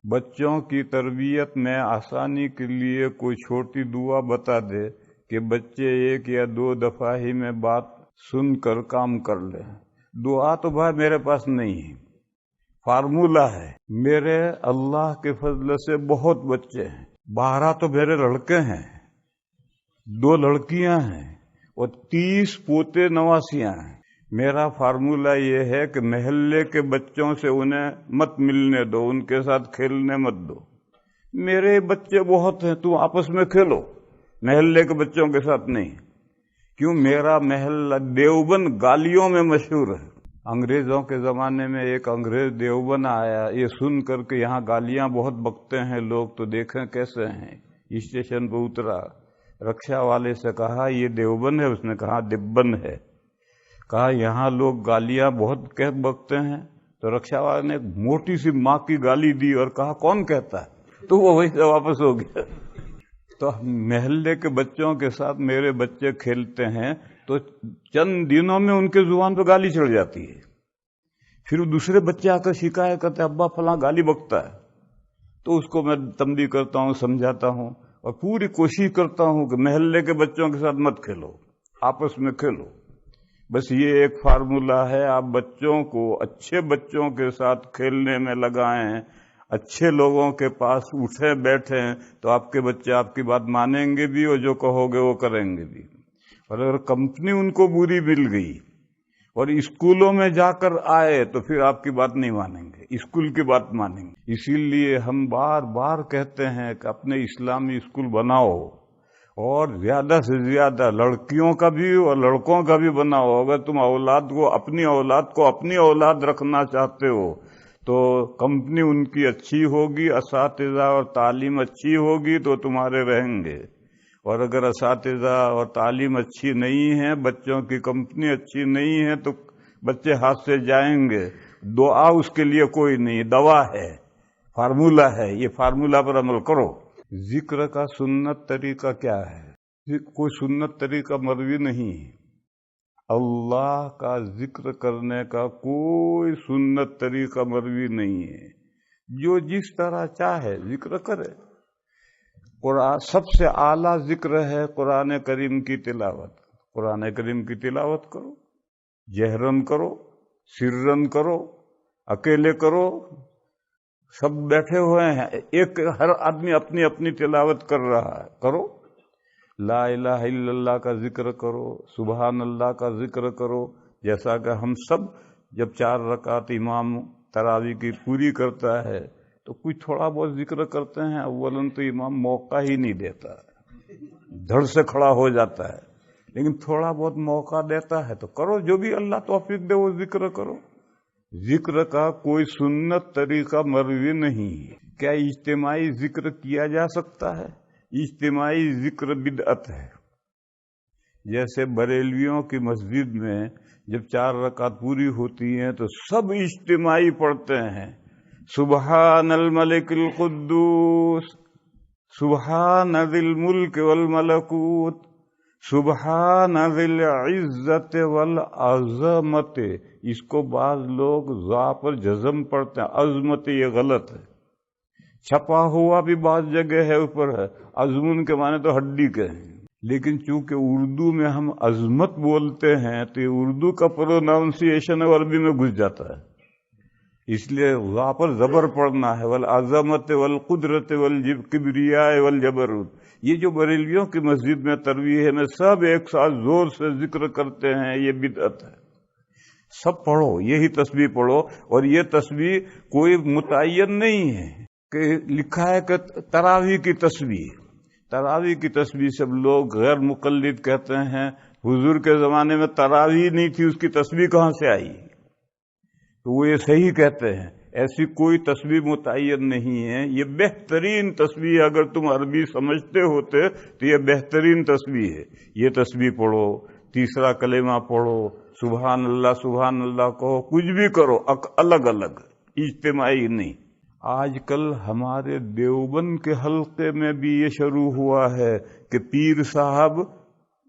بچوں کی تربیت میں آسانی کے لیے کوئی چھوٹی دعا بتا دے کہ بچے 1 یا 2 دفعہ ہی میں بات سن کر کام کر لیں۔ دعا تو بھائی میرے پاس نہیں ہے، فارمولہ ہے۔ میرے اللہ کے فضل سے بہت بچے ہیں، 12 تو میرے لڑکے ہیں، 2 لڑکیاں ہیں اور 30 پوتے نواسیاں ہیں۔ میرا فارمولہ یہ ہے کہ محلے کے بچوں سے انہیں مت ملنے دو، ان کے ساتھ کھیلنے مت دو۔ میرے بچے بہت ہیں، تو آپس میں کھیلو، محلے کے بچوں کے ساتھ نہیں۔ کیوں؟ میرا محلہ دیوبند گالیوں میں مشہور ہے۔ انگریزوں کے زمانے میں ایک انگریز دیوبند آیا، یہ سن کر کے یہاں گالیاں بہت بکتے ہیں لوگ، تو دیکھیں کیسے ہیں۔ اسٹیشن پہ اترا، رکشا والے سے کہا یہ دیوبند ہے؟ اس نے کہا دیوبند ہے۔ کہا یہاں لوگ گالیاں بہت بکتے ہیں؟ تو رکشا والے نے ایک موٹی سی ماں کی گالی دی اور کہا کون کہتا ہے؟ تو وہ وہی سے واپس ہو گیا۔ تو محلے کے بچوں کے ساتھ میرے بچے کھیلتے ہیں تو چند دنوں میں ان کے زبان پہ گالی چڑھ جاتی ہے۔ پھر دوسرے بچے آ کر شکایت کرتے ابا فلاں گالی بکتا ہے، تو اس کو میں تنبیہ کرتا ہوں، سمجھاتا ہوں اور پوری کوشش کرتا ہوں کہ محلے کے بچوں کے ساتھ مت کھیلو، آپس میں کھیلو۔ بس یہ ایک فارمولہ ہے، آپ بچوں کو اچھے بچوں کے ساتھ کھیلنے میں لگائیں، اچھے لوگوں کے پاس اٹھیں بیٹھیں، تو آپ کے بچے آپ کی بات مانیں گے بھی اور جو کہو گے وہ کریں گے بھی۔ اور اگر کمپنی ان کو بری مل گئی اور اسکولوں میں جا کر آئے تو پھر آپ کی بات نہیں مانیں گے، اسکول کی بات مانیں گے۔ اسی لیے ہم بار بار کہتے ہیں کہ اپنے اسلامی اسکول بناؤ، اور زیادہ سے زیادہ لڑکیوں کا بھی اور لڑکوں کا بھی بناؤ۔ اگر تم اپنی اولاد کو اپنی اولاد رکھنا چاہتے ہو تو کمپنی ان کی اچھی ہوگی، اساتذہ اور تعلیم اچھی ہوگی تو تمہارے رہیں گے، اور اگر اساتذہ اور تعلیم اچھی نہیں ہے، بچوں کی کمپنی اچھی نہیں ہے تو بچے ہاتھ سے جائیں گے۔ دعا اس کے لیے کوئی نہیں، دوا ہے، فارمولہ ہے، یہ فارمولہ پر عمل کرو۔ ذکر کا سنت طریقہ کیا ہے؟ کوئی سنت طریقہ مروی نہیں ہے۔ اللہ کا ذکر کرنے کا کوئی سنت طریقہ مروی نہیں ہے، جو جس طرح چاہے ذکر کرے۔ قرآن سب سے اعلیٰ ذکر ہے قرآن کریم کی تلاوت۔ قرآن کریم کی تلاوت کرو، جہرن کرو، سرن کرو، اکیلے کرو، سب بیٹھے ہوئے ہیں، ہر آدمی اپنی اپنی تلاوت کر رہا ہے، کرو۔ لا الہ الا اللہ کا ذکر کرو، سبحان اللہ کا ذکر کرو۔ جیسا کہ ہم سب جب 4 رکعت امام تراویح کی پوری کرتا ہے تو کچھ تھوڑا بہت ذکر کرتے ہیں۔ اولاً تو امام موقع ہی نہیں دیتا، دھڑ سے کھڑا ہو جاتا ہے، لیکن تھوڑا بہت موقع دیتا ہے تو کرو، جو بھی اللہ توفیق دے وہ ذکر کرو۔ ذکر کا کوئی سنت طریقہ مروی نہیں ہے۔ کیا اجتماعی ذکر کیا جا سکتا ہے؟ اجتماعی ذکر بدعت ہے۔ جیسے بریلویوں کی مسجد میں جب 4 رکعت پوری ہوتی ہیں تو سب اجتماعی پڑھتے ہیں، سبحان الملک القدوس، سبحان ذی الملک والملکوت، سبحان ذی العزت والعظمت۔ اس کو بعض لوگ ذا پر جزم پڑھتے ہیں، عظمت یہ غلط ہے۔ چھپا ہوا بھی بعض جگہ ہے اوپر ہے، عظمن کے معنی تو ہڈی کے ہیں، لیکن چونکہ اردو میں ہم عظمت بولتے ہیں تو یہ اردو کا پروناؤنسیشن عربی میں گھس جاتا ہے، اس لیے ذا پر زبر پڑھنا ہے، والعظمت والقدرت والکبریاء والجبروت۔ یہ جو بریلویوں کی مسجد میں ترویح میں سب ایک ساتھ زور سے ذکر کرتے ہیں، یہ بدعت ہے۔ سب پڑھو، یہی تسبیح پڑھو، اور یہ تسبیح کوئی متعین نہیں ہے کہ لکھا ہے کہ تراویح کی تسبیح۔ تراویح کی تسبیح سب لوگ غیر مقلد کہتے ہیں، حضور کے زمانے میں تراویح نہیں تھی، اس کی تسبیح کہاں سے آئی؟ تو وہ یہ صحیح کہتے ہیں، ایسی کوئی تسبیح متعین نہیں ہے۔ یہ بہترین تسبیح، اگر تم عربی سمجھتے ہوتے تو یہ بہترین تسبیح ہے۔ یہ تسبیح پڑھو، تیسرا کلمہ پڑھو، سبحان اللہ کہو، کچھ بھی کرو، الگ الگ، اجتماعی نہیں۔ آج کل ہمارے دیوبند کے حلقے میں بھی یہ شروع ہوا ہے کہ پیر صاحب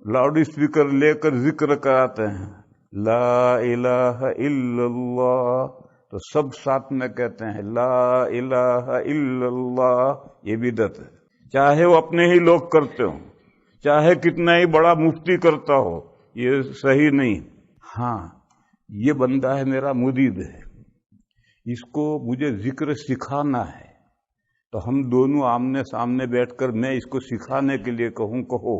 لاؤڈ اسپیکر لے کر ذکر کراتے ہیں، لا الہ الا اللہ تو سب ساتھ میں کہتے ہیں لا الہ الا اللہ، یہ بدعت ہے، چاہے وہ اپنے ہی لوگ کرتے ہوں، چاہے کتنا ہی بڑا مفتی کرتا ہو، یہ صحیح نہیں۔ ہاں یہ بندہ ہے میرا مرید ہے، اس کو مجھے ذکر سکھانا ہے، تو ہم دونوں آمنے سامنے بیٹھ کر میں اس کو سکھانے کے لیے کہوں کہو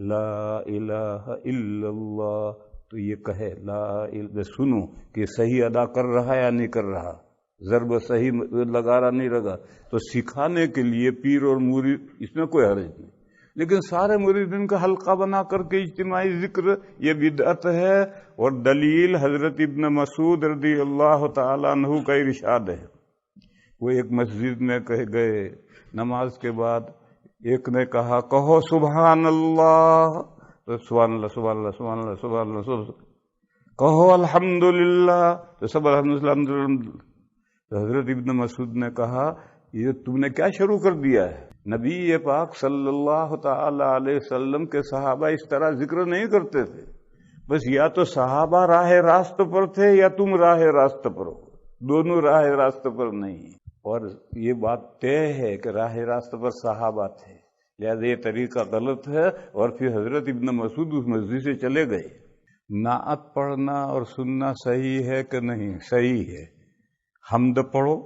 لا الہ الا اللہ، تو یہ کہے لا الہ، سنوں کہ صحیح ادا کر رہا یا نہیں کر رہا، ضرب صحیح لگا رہا نہیں لگا، تو سکھانے کے لیے پیر اور مرید اس میں کوئی حرج نہیں، لیکن سارے مریدین کا حلقہ بنا کر کے اجتماعی ذکر یہ بدعت ہے۔ اور دلیل حضرت ابن مسعود رضی اللہ تعالیٰ عنہ کا ارشاد ہے، وہ ایک مسجد میں کہے گئے نماز کے بعد، ایک نے کہا کہو سبحان اللہ، تو سبحان اللہ سبحان اللہ سبحان اللہ سبحان اللہ سبحان اللہ، کہو الحمدللہ، تو سب الحمدللہ۔ تو حضرت ابن مسعود نے کہا یہ تم نے کیا شروع کر دیا ہے؟ نبی پاک صلی اللہ تعالی علیہ وسلم کے صحابہ اس طرح ذکر نہیں کرتے تھے، بس یا تو صحابہ راہ راست پر تھے یا تم راہ راست پر ہو، دونوں راہ راست پر نہیں۔ اور یہ بات طے ہے کہ راہ راست پر صحابہ تھے، لہذا یہ طریقہ غلط ہے۔ اور پھر حضرت ابن مسعود اس مسجد سے چلے گئے۔ نعت پڑھنا اور سننا صحیح ہے کہ نہیں؟ صحیح ہے۔ حمد پڑھو،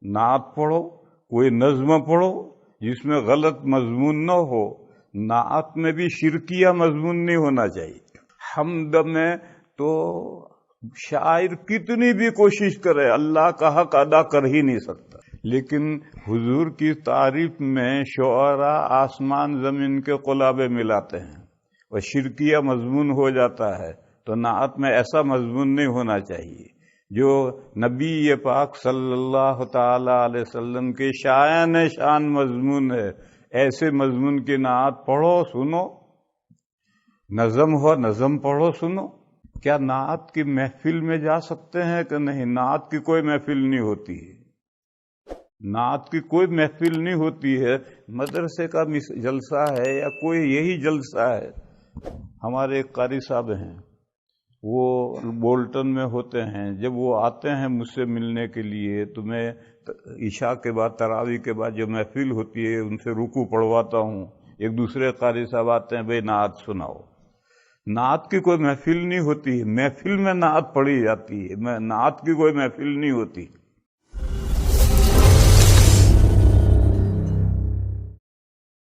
نعت پڑھو، کوئی نظم پڑھو جس میں غلط مضمون نہ ہو۔ نعت میں بھی شرکیہ مضمون نہیں ہونا چاہیے۔ حمد میں تو شاعر کتنی بھی کوشش کرے اللہ کا حق ادا کر ہی نہیں سکتا، لیکن حضور کی تعریف میں شعراء آسمان زمین کے قلابے ملاتے ہیں اور شرکیہ مضمون ہو جاتا ہے، تو نعت میں ایسا مضمون نہیں ہونا چاہیے جو نبی پاک صلی اللہ تعالی علیہ وسلم کے شان مضمون ہے۔ ایسے مضمون کی نعت پڑھو سنو، نظم ہو نظم پڑھو سنو۔ کیا نعت کی محفل میں جا سکتے ہیں کہ نہیں؟ نعت کی کوئی محفل نہیں ہوتی ہے، نعت کی کوئی محفل نہیں ہوتی ہے۔ مدرسے کا جلسہ ہے یا کوئی یہی جلسہ ہے۔ ہمارے ایک قاری صاحب ہیں، وہ بولٹن میں ہوتے ہیں، جب وہ آتے ہیں مجھ سے ملنے کے لیے تو میں عشاء کے بعد تراویح کے بعد جو محفل ہوتی ہے ان سے رکوع پڑھواتا ہوں۔ ایک دوسرے قاری صاحب آتے ہیں، بھئی نعت سناؤ۔ نعت کی کوئی محفل نہیں ہوتی، محفل میں نعت پڑھی جاتی ہے، نعت کی کوئی محفل نہیں ہوتی۔